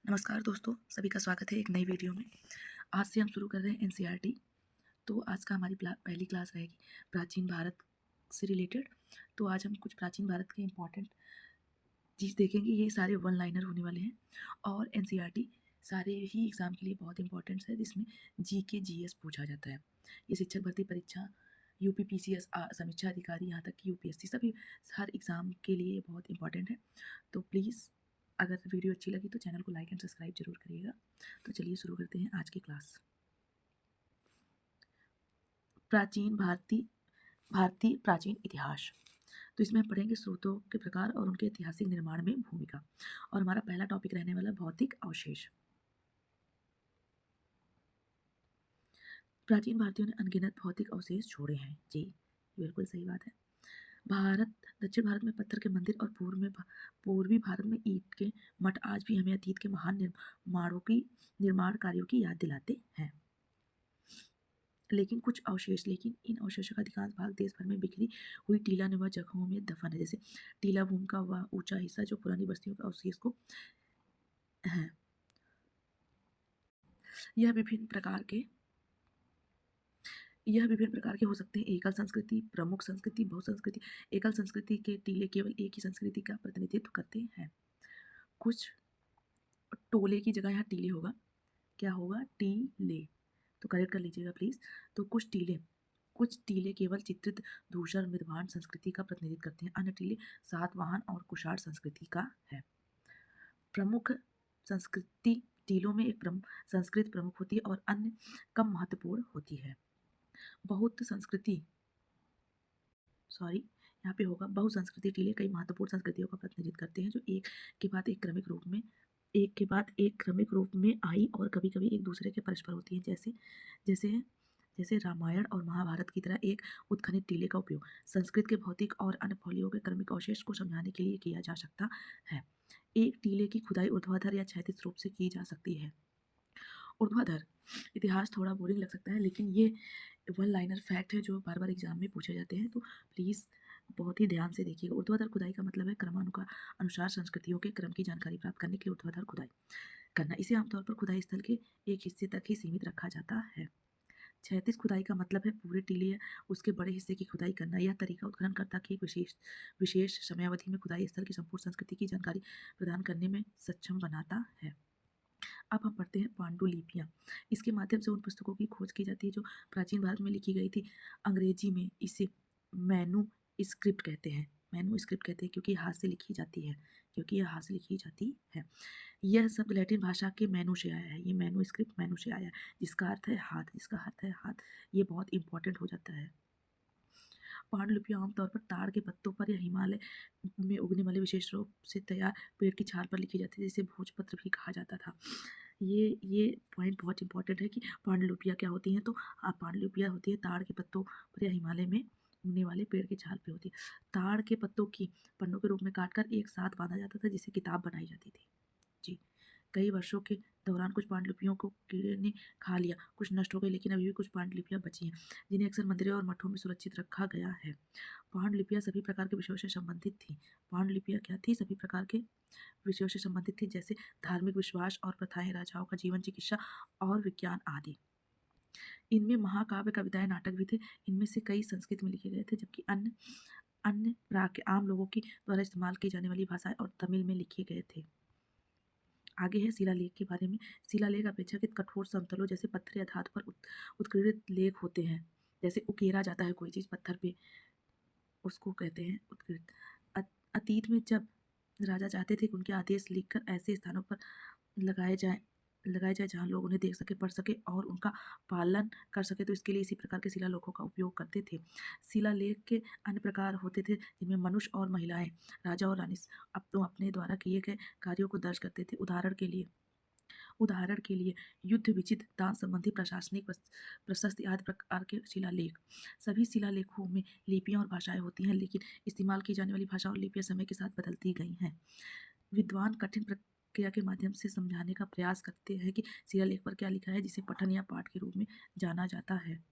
नमस्कार दोस्तों, सभी का स्वागत है एक नई वीडियो में। आज से हम शुरू कर रहे हैं एनसीईआरटी। तो आज का हमारी पहली क्लास रहेगी प्राचीन भारत से रिलेटेड। तो आज हम कुछ प्राचीन भारत के इम्पॉर्टेंट चीज़ देखेंगे। ये सारे वन लाइनर होने वाले हैं और एनसीईआरटी सारे ही एग्ज़ाम के लिए बहुत इंपॉर्टेंट है, जिसमें जीके जीएस पूछा जाता है। ये शिक्षक भर्ती परीक्षा, यूपीपीसीएस, समीक्षा अधिकारी, यहाँ तक कि यूपीएससी, सभी हर एग्ज़ाम के लिए बहुत इंपॉर्टेंट है। तो प्लीज़ अगर वीडियो अच्छी लगी तो चैनल को लाइक एंड सब्सक्राइब जरूर करिएगा। तो चलिए शुरू करते हैं आज की क्लास। प्राचीन भारतीय प्राचीन इतिहास। तो इसमें हम पढ़ेंगे स्रोतों के प्रकार और उनके ऐतिहासिक निर्माण में भूमिका। और हमारा पहला टॉपिक रहने वाला भौतिक अवशेष। प्राचीन भारतीयों ने अनगिनत भौतिक अवशेष छोड़े हैं। जी, बिल्कुल सही बात है। दक्षिण भारत में पत्थर के मंदिर और पूर्वी भारत में ईंट के मठ आज भी हमें अतीत के महान निर्माण कार्यों की याद दिलाते हैं। लेकिन इन अवशेषों का अधिकांश भाग देश भर में बिखरी हुई टीलानुमा जगहों में दफन है। जैसे टीला भूमि का वह ऊंचा हिस्सा जो पुरानी बस्तियों के अवशेष को है। यह विभिन्न प्रकार के हो सकते हैं। एकल संस्कृति, प्रमुख संस्कृति, बहुसंस्कृति। एकल संस्कृति के टीले केवल एक ही संस्कृति का प्रतिनिधित्व करते हैं। कुछ टोले की जगह यहाँ टीले होगा। क्या होगा? टीले। तो करेक्ट कर लीजिएगा प्लीज। तो कुछ टीले केवल चित्रित धूसर मृदभान संस्कृति का प्रतिनिधित्व करते हैं। अन्य टीले सातवाहन और कुषाण संस्कृति का है। प्रमुख संस्कृति टीलों में एक संस्कृत प्रमुख होती है और अन्य कम महत्वपूर्ण होती है। यहाँ पे होगा बहुसंस्कृति टीले कई महत्वपूर्ण संस्कृतियों का प्रतिनिधित्व करते हैं, जो एक के बाद एक क्रमिक रूप में आई और कभी कभी एक दूसरे के परस्पर होती हैं। जैसे रामायण और महाभारत की तरह एक उत्खनित टीले का उपयोग संस्कृत के भौतिक और अन्य फॉलियों के क्रमिक अवशेष को समझाने के लिए किया जा सकता है। एक टीले की खुदाई ऊर्ध्वाधर या क्षैतिज रूप से की जा सकती है। ऊर्ध्वाधर इतिहास थोड़ा बोरिंग लग सकता है, लेकिन ये वन लाइनर फैक्ट है जो बार बार एग्जाम में पूछे जाते हैं। तो प्लीज़ बहुत ही ध्यान से देखिएगा। ऊर्ध्वाधर खुदाई का मतलब है क्रमानुसार संस्कृतियों के क्रम की जानकारी प्राप्त करने के लिए ऊर्ध्वाधर खुदाई करना। इसे आमतौर पर खुदाई स्थल के एक हिस्से तक ही सीमित रखा जाता है। क्षैतिज खुदाई का मतलब है पूरे टीले या उसके बड़े हिस्से की खुदाई करना। यह तरीका उत्खननकर्ता की एक विशेष समयावधि में खुदाई स्थल की संपूर्ण संस्कृति की जानकारी प्रदान करने में सक्षम बनाता है। अब हम पढ़ते हैं पांडुलिपियाँ। इसके माध्यम से उन पुस्तकों की खोज की जाती है जो प्राचीन भारत में लिखी गई थी। अंग्रेजी में इसे मैन्युस्क्रिप्ट कहते हैं। क्योंकि हाथ से लिखी जाती है। यह शब्द लैटिन भाषा के मैनू से आया है। ये मैनू से आया है, जिसका अर्थ है हाथ। ये बहुत इंपॉर्टेंट हो जाता है। पांडुलिपियाँ आमतौर पर ताड़ के पत्तों पर या हिमालय में उगने वाले विशेष रूप से तैयार पेड़ की छाल पर लिखी जाती है, जिसे भोजपत्र भी कहा जाता था। ये पॉइंट बहुत इंपॉर्टेंट है कि पांडुलिपियाँ क्या होती हैं। तो पांडुलिपियाँ होती है ताड़ के पत्तों पर या हिमालय में उगने वाले पेड़ की छाल पे होती है। ताड़ के पत्तों की पन्नों के रूप में काटकर एक साथ बांधा जाता था, जिससे किताब बनाई जाती थी। जी, कई वर्षों के दौरान कुछ पांडुलिपियों को कीड़े ने खा लिया, कुछ नष्ट हो गई, लेकिन अभी भी कुछ पांडुलिपियाँ बची हैं, जिन्हें अक्सर मंदिरों और मठों में सुरक्षित रखा गया है। पांडुलिपियाँ सभी प्रकार के विषयों से संबंधित थी। पांडुलिपियाँ क्या थी? सभी प्रकार के विषयों से संबंधित थी, जैसे धार्मिक विश्वास और प्रथाएं, राजाओं का जीवन, चिकित्सा और विज्ञान आदि। इनमें महाकाव्य, कविताएं, नाटक भी थे। इनमें से कई संस्कृत में लिखे गए थे, जबकि अन्य अन्य आम लोगों की द्वारा इस्तेमाल की जाने वाली भाषाएं और तमिल में लिखे गए थे। आगे है शिलालेख के बारे में। शिलालेख अपेक्षाकृत कठोर समतलों जैसे पत्थर या धातु पर उत्कीर्णित लेख होते हैं। जैसे उकेरा जाता है कोई चीज़ पत्थर पे, उसको कहते हैं उत्कीर्णित। अतीत में जब राजा चाहते थे कि उनके आदेश लिखकर ऐसे स्थानों पर लगाए जाए जहाँ लोग उन्हें देख सके, पढ़ सके और उनका पालन कर सके, तो इसके लिए इसी प्रकार के शिलालेखों का उपयोग करते थे। शिलालेख के अन्य प्रकार होते थे, जिनमें मनुष्य और महिलाएं, राजा और रानी अपने द्वारा किए गए कार्यों को दर्ज करते थे। उदाहरण के लिए युद्ध, विचित्र, दान संबंधी, प्रशासनिक प्रशस्ति आदि प्रकार के शिलालेख। सभी शिलालेखों में लिपियां और भाषाएं होती हैं, लेकिन इस्तेमाल की जाने वाली भाषा और लिपियां समय के साथ बदलती गई हैं। विद्वान कठिन प्रक्रिया के माध्यम से समझाने का प्रयास करते हैं कि शिलालेख पर क्या लिखा है, जिसे पठन या पाठ के रूप में जाना जाता है।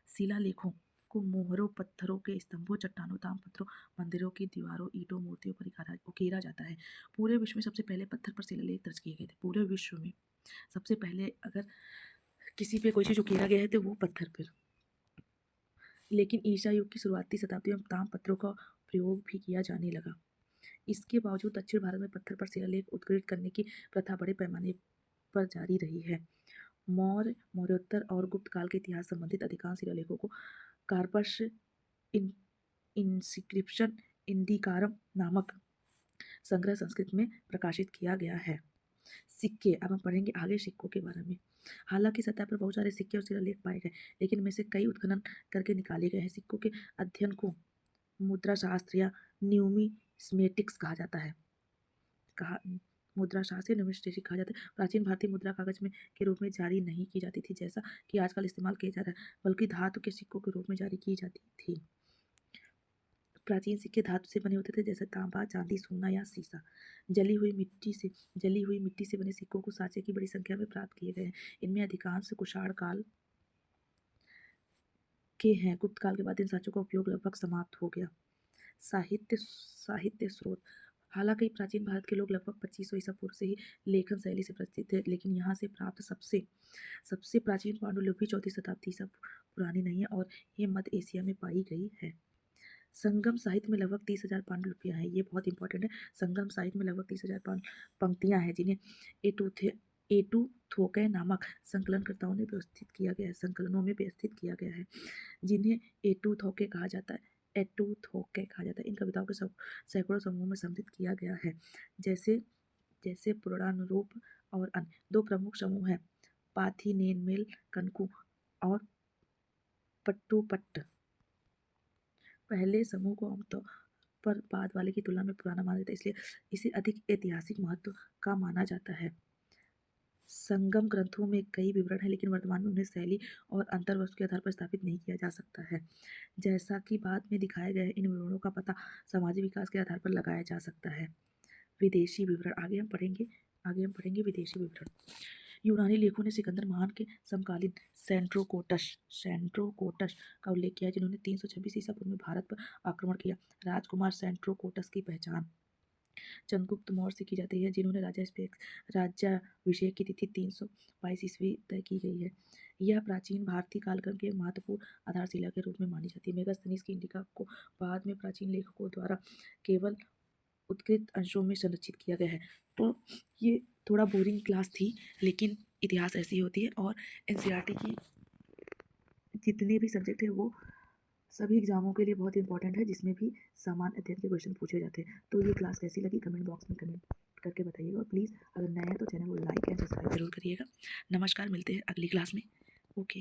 शिलालेखों को मोहरों, पत्थरों के स्तंभों, चट्टानों, तामपत्रों, मंदिरों की दीवारों, ईंटों, मूर्तियों पर उकेरा जाता है। पूरे विश्व में सबसे पहले पत्थर पर शिलालेख दर्ज किए गए थे। पूरे विश्व में सबसे पहले अगर किसी पे कोई चीज़ उकेरा गया है तो वो पत्थर पर। लेकिन ईसा युग की शुरुआती शताब्दी में तामपत्रों का प्रयोग भी किया जाने लगा। इसके बावजूद दक्षिण भारत में पत्थर पर शिलालेख उत्कीर्णित करने की प्रथा बड़े पैमाने पर जारी रही है। मौर्योत्तर और गुप्त काल के इतिहास संबंधित अधिकांश शिलालेखों को कार्पस इंस्क्रिप्शन इंडिकारम नामक संग्रह संस्कृत में प्रकाशित किया गया है। सिक्के, अब हम पढ़ेंगे आगे सिक्कों के बारे में। हालांकि सतह पर बहुत सारे सिक्के और शिलालेख पाए गए, लेकिन इनमें से कई उत्खनन करके निकाले गए हैं। सिक्कों के अध्ययन को मुद्रा शास्त्र या न्यूमिस्मेटिक्स कहा जाता है। मुद्रा शास्त्र न्यूमिस्मेटिक्स कहा जाता है। प्राचीन भारतीय मुद्रा कागज में के रूप में जारी नहीं की जाती थी, जैसा कि आजकल इस्तेमाल किया जा रहा है, बल्कि धातु के सिक्कों के रूप में जारी की जाती थी। प्राचीन सिक्के धातु से बने होते थे, जैसे तांबा, चांदी, सोना या सीसा। जली हुई मिट्टी से बने सिक्कों को सांचे की बड़ी संख्या में प्राप्त किए गए हैं। इनमें अधिकांश कुषाण काल के हैं। गुप्त काल के बाद इन सांचों का उपयोग लगभग समाप्त हो गया। साहित्य स्रोत, हालांकि प्राचीन भारत के लोग लगभग 2500 ईसा पूर्व से ही लेखन शैली से परिचित थे, लेकिन यहाँ से प्राप्त सबसे प्राचीन पांडुलिपि 4वीं शताब्दी ईसा पुरानी नहीं है और ये मध्य एशिया में पाई गई है। संगम साहित्य में लगभग 30,000 पांडुलिपियां हैं। ये बहुत इंपॉर्टेंट है। संगम साहित्य में लगभग 30,000 पंक्तियां हैं, जिन्हें एटू थोकै नामक संकलनकर्ताओं ने व्यवस्थित किया गया है संकलनों में व्यवस्थित किया गया है, जिन्हें एटू थोकै कहा जाता है। इन कविताओं के सैकड़ों समूहों में सम्मिलित किया गया है, जैसे पुराणानुरूप और अन्य। दो प्रमुख समूह हैं, पाथिनेनमेल कनकु और पट्टुपट्ट। पहले समूह को आमतौर पर बाद वाले की तुलना में पुराना माना जाता है, इसलिए इसे अधिक ऐतिहासिक महत्व का माना जाता है। संगम ग्रंथों में कई विवरण हैं, लेकिन वर्तमान में उन्हें शैली और अंतर्वस्तु के आधार पर स्थापित नहीं किया जा सकता है। जैसा कि बाद में दिखाया गया है, इन विवरणों का पता सामाजिक विकास के आधार पर लगाया जा सकता है। विदेशी विवरण, आगे हम पढ़ेंगे विदेशी विवरण। यूनानी लेखों ने सिकंदर महान के समकालीन सेंट्रोकोटस का उल्लेख किया, जिन्होंने 326 ईसा पूर्व में भारत पर आक्रमण किया। राजकुमार सेंट्रोकोटस की पहचान चंद्रगुप्त मौर्य से की जाती है, जिन्होंने राज्याभिषेक की तिथि 322 ईस्वी तय की गई है। यह प्राचीन भारतीय कालक्रम के महत्वपूर्ण आधारशिला के रूप में मानी जाती है। मेगास्थनीज की इंडिका को बाद में प्राचीन लेखकों द्वारा केवल उत्कृष्ट अंशों में संरक्षित किया गया है। तो ये थोड़ा बोरिंग क्लास थी, लेकिन इतिहास ऐसी होती है और एनसीईआरटी की जितने भी सब्जेक्ट है वो सभी एग्जामों के लिए बहुत इंपॉर्टेंट है, जिसमें भी सामान्य अध्ययन के क्वेश्चन पूछे जाते हैं। तो ये क्लास कैसी लगी कमेंट बॉक्स में कमेंट करके बताइएगा, और प्लीज़ अगर नए हैं तो चैनल को लाइक एंड सब्सक्राइब जरूर करिएगा। नमस्कार, मिलते हैं अगली क्लास में। ओके।